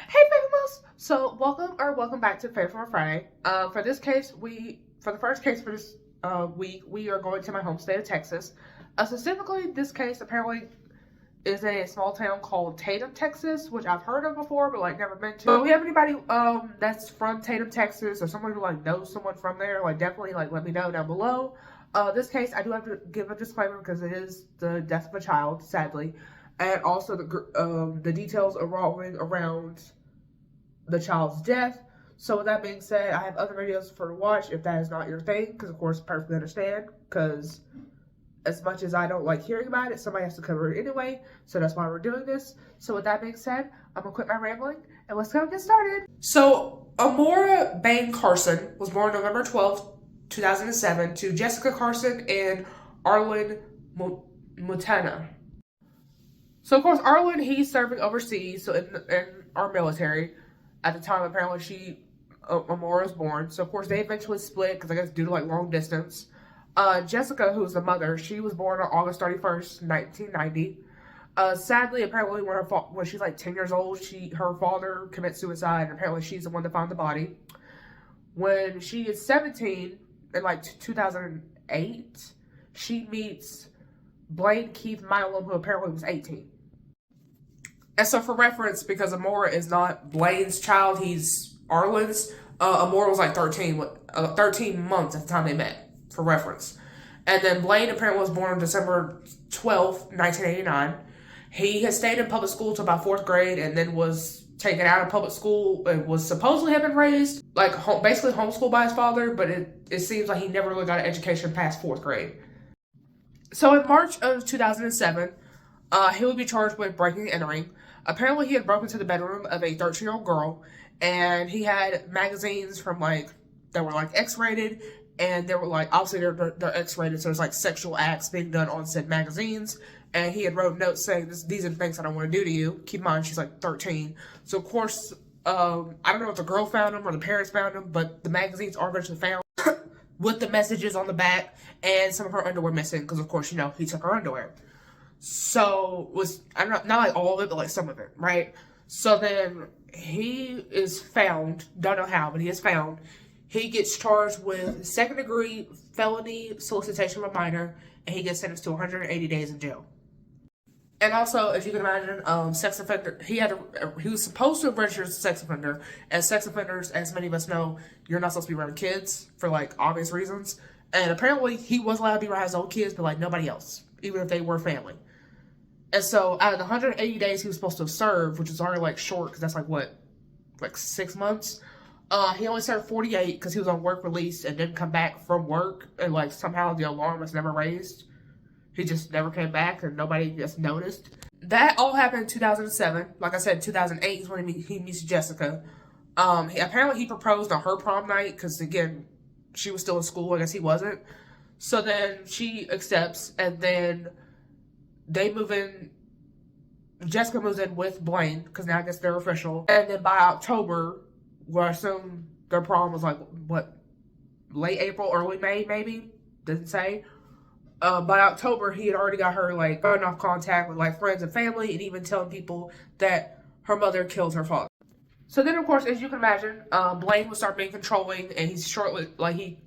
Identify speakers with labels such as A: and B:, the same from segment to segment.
A: Hey, Famous! So, welcome back to Favorite for Friday. For the first case for this week, we are going to my home state of Texas. Specifically, this case apparently is in a small town called Tatum, Texas, which I've heard of before, but like never been to. So, if we have anybody that's from Tatum, Texas, or someone who like knows someone from there, like definitely like let me know down below. This case, I do have to give a disclaimer because it is the death of a child, sadly, and also the details revolving around the child's death. So with that being said, I have other videos for to watch if that is not your thing, because of course, perfectly understand, because as much as I don't like hearing about it, somebody has to cover it anyway, so that's why we're doing this. So with that being said, I'm gonna quit my rambling, and let's go get started. So, Amora Bain Carson was born November 12th, 2007, to Jessica Carson and Arlen Mutana. So, of course, Arlen, he's serving overseas, so in our military. At the time, apparently, Amora was born. So, of course, they eventually split, because I guess due to, like, long distance. Jessica, who's the mother, she was born on August 31st, 1990. Sadly, apparently, when she's, like, 10 years old, her father commits suicide, and apparently she's the one that found the body. When she is 17, in, like, 2008, she meets Blaine Keith Milam, who apparently was 18. And so for reference, because Amora is not Blaine's child, he's Arlen's, Amora was like 13 months at the time they met, for reference. And then Blaine apparently was born on December 12th, 1989. He had stayed in public school till about 4th grade and then was taken out of public school and was supposedly had been raised, like basically homeschooled by his father, but it seems like he never really got an education past 4th grade. So in March of 2007, he would be charged with breaking and entering. Apparently, he had broken into the bedroom of a 13-year-old girl, and he had magazines from that were X-rated, and they were obviously they're X-rated, so there's sexual acts being done on said magazines. And he had wrote notes saying, "These are the things I don't want to do to you." Keep in mind, she's 13, so of course, I don't know if the girl found them or the parents found them, but the magazines are eventually found with the messages on the back and some of her underwear missing, because of course, he took her underwear. So I'm not like all of it, but some of it, right? So then he is found, don't know how, but he is found. He gets charged with 2nd-degree felony solicitation of a minor, and he gets sentenced to 180 days in jail. And also, if you can imagine, sex offender, he was supposed to have registered as a sex offender. As sex offenders, as many of us know, you're not supposed to be around kids for obvious reasons. And apparently, he was allowed to be around his own kids, but nobody else, even if they were family. And so, out of the 180 days he was supposed to have served, which is already short, because that's 6 months. He only served 48 because he was on work release and didn't come back from work, and somehow the alarm was never raised. He just never came back, and nobody just noticed. That all happened in 2007. Like I said, 2008 is when he meets Jessica. Apparently he proposed on her prom night, because again, she was still in school. I guess he wasn't. So then she accepts, and then they move in. Jessica moves in with Blaine, because now I guess they're official. And then by October, I assume their prom was late April, early May, maybe? Didn't say. By October, he had already got her cutting off contact with friends and family, and even telling people that her mother killed her father. So then, of course, as you can imagine, Blaine would start being controlling, and he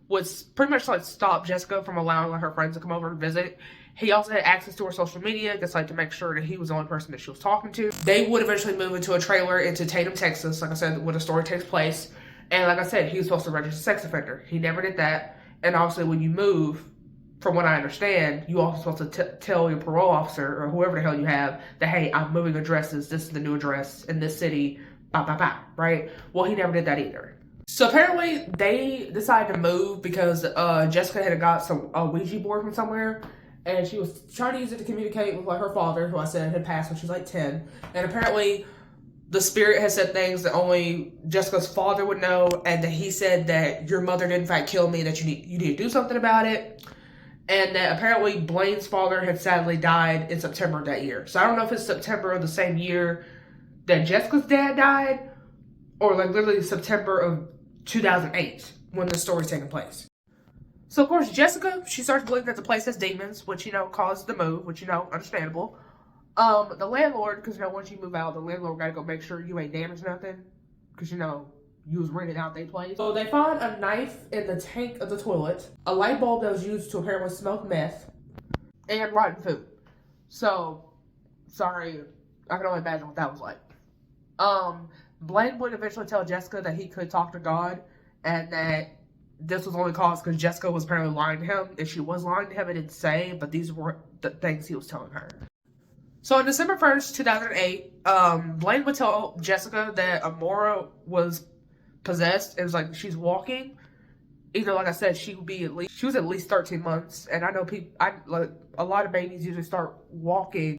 A: would pretty much stop Jessica from allowing her friends to come over and visit. He also had access to her social media, just to make sure that he was the only person that she was talking to. They would eventually move into a trailer into Tatum, Texas, like I said, where the story takes place. And like I said, he was supposed to register as a sex offender. He never did that. And obviously, when you move, from what I understand, you also supposed to tell your parole officer or whoever the hell you have that, hey, I'm moving addresses. This is the new address in this city, right? Well, he never did that either. So apparently, they decided to move because Jessica had got a Ouija board from somewhere, and she was trying to use it to communicate with her father, who I said had passed when she was 10. And apparently, the spirit had said things that only Jessica's father would know, and that he said that your mother did in fact kill me, that you need to do something about it. And that apparently Blaine's father had sadly died in September of that year. So I don't know if it's September of the same year that Jessica's dad died, or literally September of 2008 when the story's taking place. So, of course, Jessica, she starts believing that the place has demons, which, caused the move, which, understandable. The landlord, because you know once you move out, the landlord gotta go make sure you ain't damaged nothing, because you know you was renting out their place. So they found a knife in the tank of the toilet, a light bulb that was used to apparently smoke meth, and rotten food. So, sorry, I can only imagine what that was like. Blaine would eventually tell Jessica that he could talk to God, and that this was only caused because Jessica was apparently lying to him. If she was lying to him, it didn't say, but these were the things he was telling her. So on December 1st, 2008, Blaine would tell Jessica that Amora was possessed. It was like she's walking. Either, like I said, she was at least 13 months. And I know like a lot of babies usually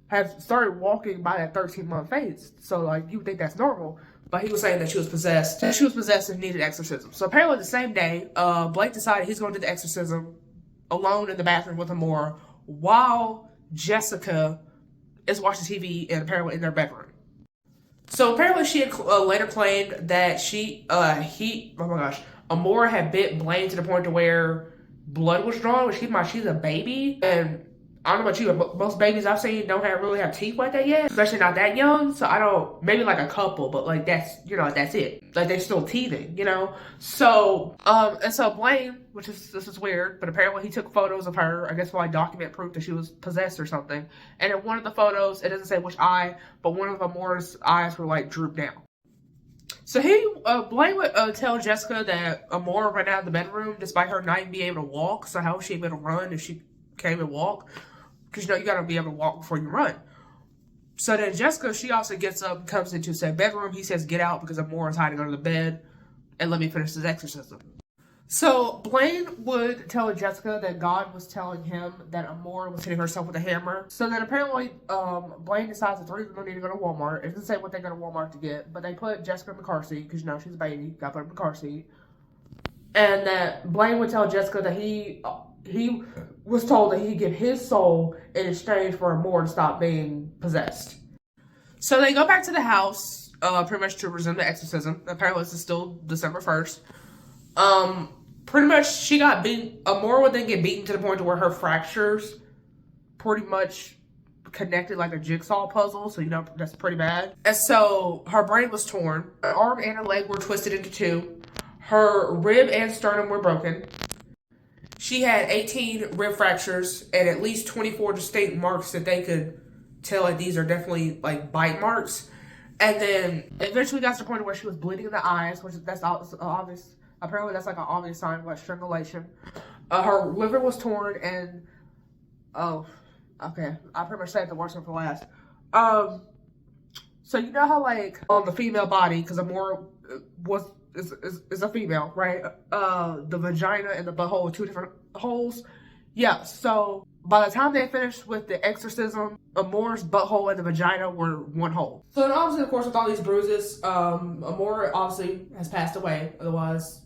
A: have started walking by that 13-month phase. So like you would think that's normal. But he was saying that she was possessed. That she was possessed and needed exorcism. So apparently the same day, Blake decided he's going to do the exorcism alone in the bathroom with Amora while Jessica is watching TV and apparently in their bedroom. So apparently she had later claimed that Amora had bit Blaine to the point to where blood was drawn, which keep in mind she's a baby, and I don't know about you, but most babies I've seen don't really have teeth like that yet, especially not that young. So I don't, maybe like a couple, but like that's it. Like they're still teething, you know. So and so Blaine, this is weird, but apparently he took photos of her, I guess for like document proof that she was possessed or something. And in one of the photos, it doesn't say which eye, but one of Amora's eyes were like drooped down. So Blaine would tell Jessica that Amora ran out of the bedroom despite her not even being able to walk. So how was she able to run if she can't even walk? Because, you know, you got to be able to walk before you run. So then Jessica, she also gets up and comes into said bedroom. He says, get out because Amora's hiding under the bed and let me finish this exorcism. So Blaine would tell Jessica that God was telling him that Amora was hitting herself with a hammer. So then apparently Blaine decides the three of them need to go to Walmart. It doesn't say what they go to Walmart to get, but they put Jessica in the car seat because, you know, she's a baby. Got to put her in the car seat. And that Blaine would tell Jessica that he was told that he'd give his soul in exchange for Amora to stop being possessed. So they go back to the house, pretty much to resume the exorcism. Apparently this is still December 1st. Pretty much she got beaten. Amora would then get beaten to the point to where her fractures pretty much connected like a jigsaw puzzle. So, you know, that's pretty bad. And so her brain was torn. Her arm and her leg were twisted into two. Her rib and sternum were broken. She had 18 rib fractures and at least 24 distinct marks that they could tell like these are definitely like bite marks. And then eventually got to the point where she was bleeding in the eyes, which that's obvious. Apparently that's like an obvious sign of like strangulation. Her liver was torn and okay, I pretty much saved the worst one for last. So you know how like on the female body, because Amora is a female, right? The vagina and the butthole are two different holes. Yeah, so by the time they finished with the exorcism, Amora's butthole and the vagina were one hole. So then obviously, of course, with all these bruises, Amora obviously has passed away. Otherwise,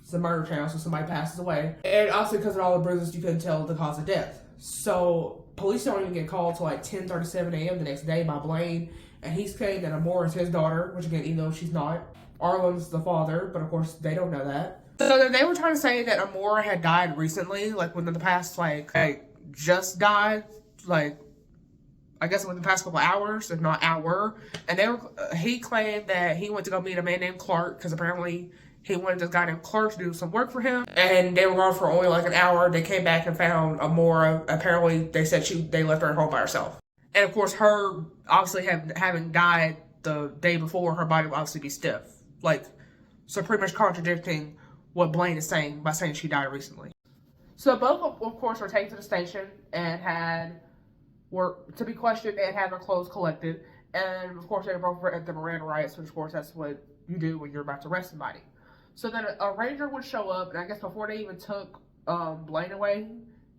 A: it's a murder trial, so somebody passes away. And obviously, because of all the bruises, you couldn't tell the cause of death. So police don't even get called till like 10:37 a.m. the next day by Blaine. And he's saying that Amora is his daughter, which again, even though she's not. Arlen's the father, but of course, they don't know that. So then they were trying to say that Amora had died recently, like within the past, like just died, like I guess within the past couple hours, if not hour. And he claimed that he went to go meet a man named Clark because apparently he wanted this guy named Clark to do some work for him. And they were gone for only like an hour. They came back and found Amora. Apparently, they said they left her at home by herself. And of course, her obviously having died the day before, her body would obviously be stiff. Like, so pretty much contradicting what Blaine is saying by saying she died recently. So both, of course, were taken to the station and were to be questioned and had their clothes collected. And of course, they were both at the Miranda rights, which of course that's what you do when you're about to arrest somebody. So then a ranger would show up, and I guess before they even took Blaine away,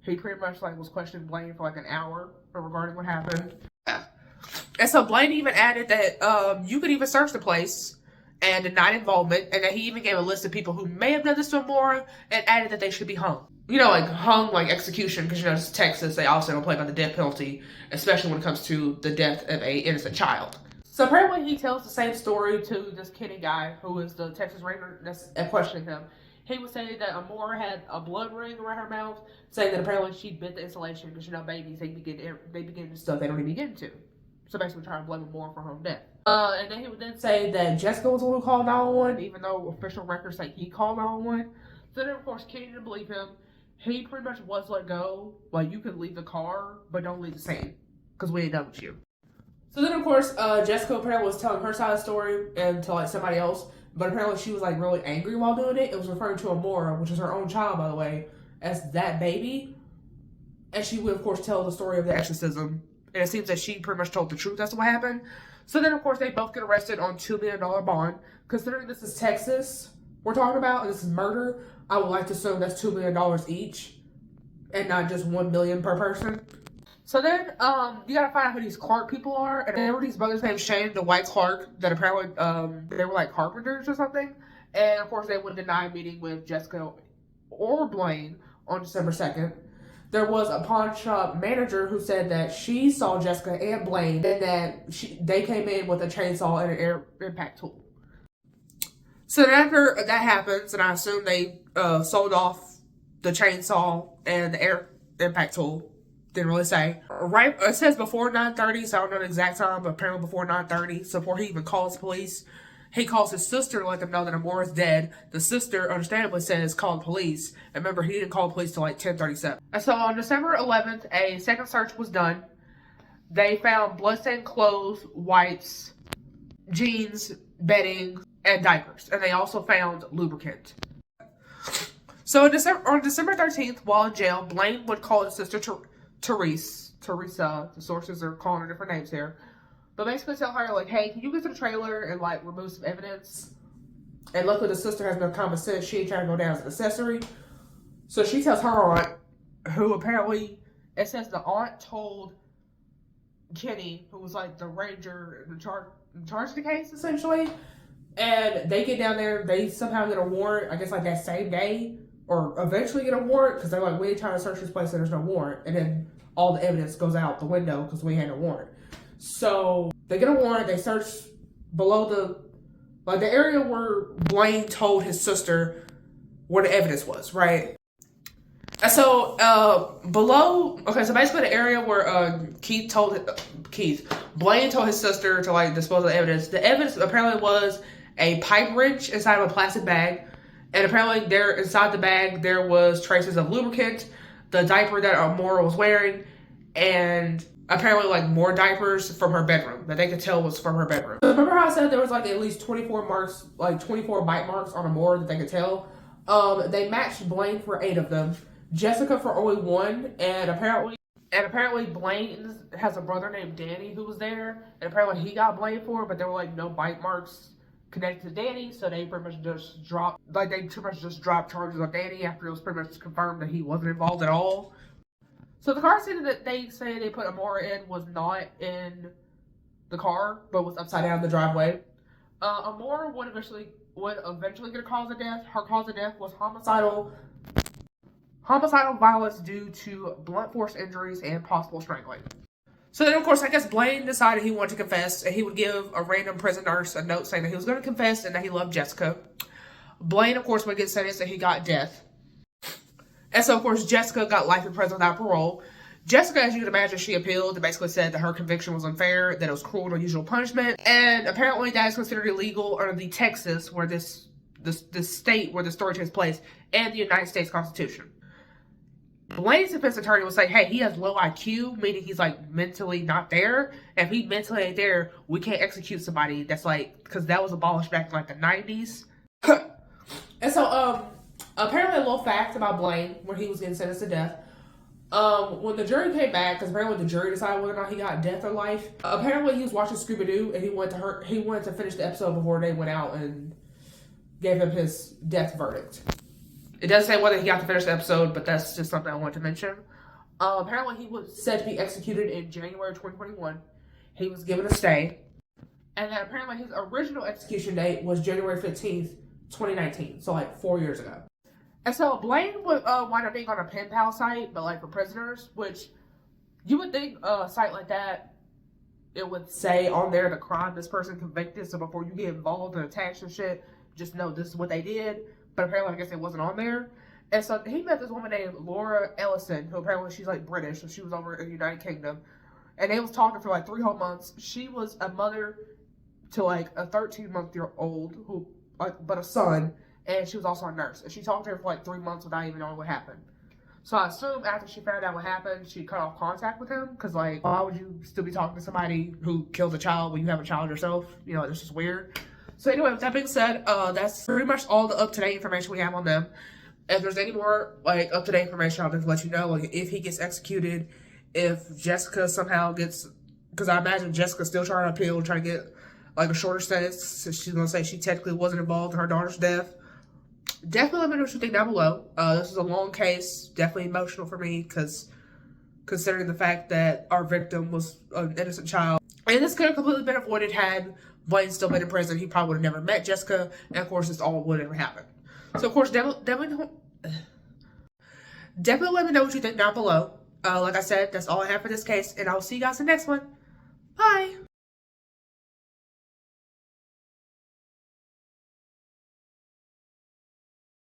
A: he pretty much like was questioning Blaine for like an hour regarding what happened. And so Blaine even added that you could even search the place and denied involvement, and that he even gave a list of people who may have done this to Amora and added that they should be hung. You know, like hung, like execution, because you know, it's Texas, they also don't play by the death penalty, especially when it comes to the death of a innocent child. So apparently he tells the same story to this Kenny guy, who is the Texas Ranger that's questioning him. He was saying that Amora had a blood ring around her mouth, saying that apparently she bit the insulation, because you know, babies, they begin to stuff they don't even begin to. So basically trying to blame Amora for her own death. And then he would then say that Jessica was the one who called 911, even though official records say he called 911. So then, of course, Kenny didn't believe him. He pretty much was let go. Like, you can leave the car, but don't leave the scene, because we ain't done with you. So then, of course, Jessica apparently was telling her side of the story and to, like, somebody else. But apparently she was, like, really angry while doing it. It was referring to Amora, which is her own child, by the way, as that baby. And she would, of course, tell the story of the exorcism. And it seems that she pretty much told the truth as to what happened. So then, of course, they both get arrested on $2 million bond. Considering this is Texas we're talking about, and this is murder, I would like to assume that's $2 million each. And not just $1 million per person. So then, you gotta find out who these Clark people are. And there were these brothers named Shane and Dwight Clark that apparently, they were like carpenters or something. And, of course, they would deny meeting with Jessica or Blaine on December 2nd. There was a pawn shop manager who said that she saw Jessica and Blaine and that they came in with a chainsaw and an air impact tool. So then after that happens, and I assume they sold off the chainsaw and the air impact tool. Didn't really say. Right, it says before 9:30, so I don't know the exact time, but apparently before 9:30. So before he even calls police, he calls his sister to let them know that Amora's dead. The sister, understandably, says call the police. And remember, he didn't call the police till like 10:37. And so on December 11th, a second search was done. They found bloodstained clothes, wipes, jeans, bedding, and diapers. And they also found lubricant. So on December 13th, while in jail, Blaine would call his sister Teresa. The sources are calling her different names here. But basically tell her, like, hey, can you get to the trailer and, like, remove some evidence? And luckily the sister has no common sense. She ain't trying to go down as an accessory. So she tells her aunt, who apparently, it says the aunt told Kenny, who was, like, the ranger in charge of the case, essentially. And they get down there. They somehow get a warrant, I guess, like, that same day. Or eventually get a warrant, because they're like, we ain't trying to search this place and there's no warrant. And then all the evidence goes out the window because we had no warrant. So they get a warrant, they search below the area where Blaine told his sister where the evidence was, right? And so so basically the area where Blaine told his sister to, like, dispose of the evidence. The evidence apparently was a pipe wrench inside of a plastic bag. And apparently inside the bag there was traces of lubricant, the diaper that Amora was wearing, and apparently, like, more diapers from her bedroom that they could tell was from her bedroom. So remember how I said there was, like, at least 24 marks, like 24 bite marks on Amora that they could tell? They matched Blaine for 8 of them, Jessica for only 1, and apparently Blaine has a brother named Danny who was there, and apparently he got blamed for it, but there were, like, no bite marks connected to Danny, so they pretty much just dropped charges on Danny after it was pretty much confirmed that he wasn't involved at all. So the car seat that they say they put Amora in was not in the car, but was upside down in the driveway. Amora would eventually get a cause of death. Her cause of death was homicidal violence due to blunt force injuries and possible strangling. So then, of course, I guess Blaine decided he wanted to confess, and he would give a random prison nurse a note saying that he was going to confess and that he loved Jessica. Blaine, of course, would get sentenced and he got death. And so, of course, Jessica got life in prison without parole. Jessica, as you can imagine, she appealed and basically said that her conviction was unfair, that it was cruel and unusual punishment. And apparently that is considered illegal under the Texas, where this state where the story takes place, and the United States Constitution. Blaine's defense attorney would say, hey, he has low IQ, meaning he's, like, mentally not there. And if he mentally ain't there, we can't execute somebody that's, like, because that was abolished back in, like, the 90s. And so, apparently a little fact about Blaine, where he was getting sentenced to death. When the jury came back, because apparently the jury decided whether or not he got death or life, apparently he was watching Scooby-Doo, and he wanted to finish the episode before they went out and gave him his death verdict. It doesn't say whether he got to finish the episode, but that's just something I wanted to mention. Apparently he was said to be executed in January 2021. He was given a stay. And then apparently his original execution date was January 15th, 2019. So, like, 4 years ago. And so Blaine would wind up being on a pen pal site, but, like, for prisoners, which you would think a site like that, it would say on there the crime this person convicted, so before you get involved and attached and shit, just know this is what they did. But apparently, I guess it wasn't on there. And so he met this woman named Laura Ellison, who apparently she's, like, British, so she was over in the United Kingdom. and they was talking for like 3 whole months. She was a mother to like a 13-month-old who, like, but a son, and she was also a nurse. And she talked to her for like 3 months without even knowing what happened. So I assume after she found out what happened, she cut off contact with him. Because, like, why would you still be talking to somebody who killed a child when you have a child yourself? You know, this is weird. So anyway, with that being said, that's pretty much all the up-to-date information we have on them. If there's any more, like, up-to-date information, I'll just let you know. Like, if he gets executed, if Jessica somehow gets... Because I imagine Jessica's still trying to appeal, trying to get, like, a shorter sentence. So she's going to say she technically wasn't involved in her daughter's death. Definitely let me know what you think down below. This is a long case, definitely emotional for me, because considering the fact that our victim was an innocent child. And this could have completely been avoided had Blaine still been in prison. He probably would have never met Jessica, and of course this all would have happened. So of course, definitely let me know what you think down below. Like I said, that's all I have for this case, and I will see you guys in the next one. Bye!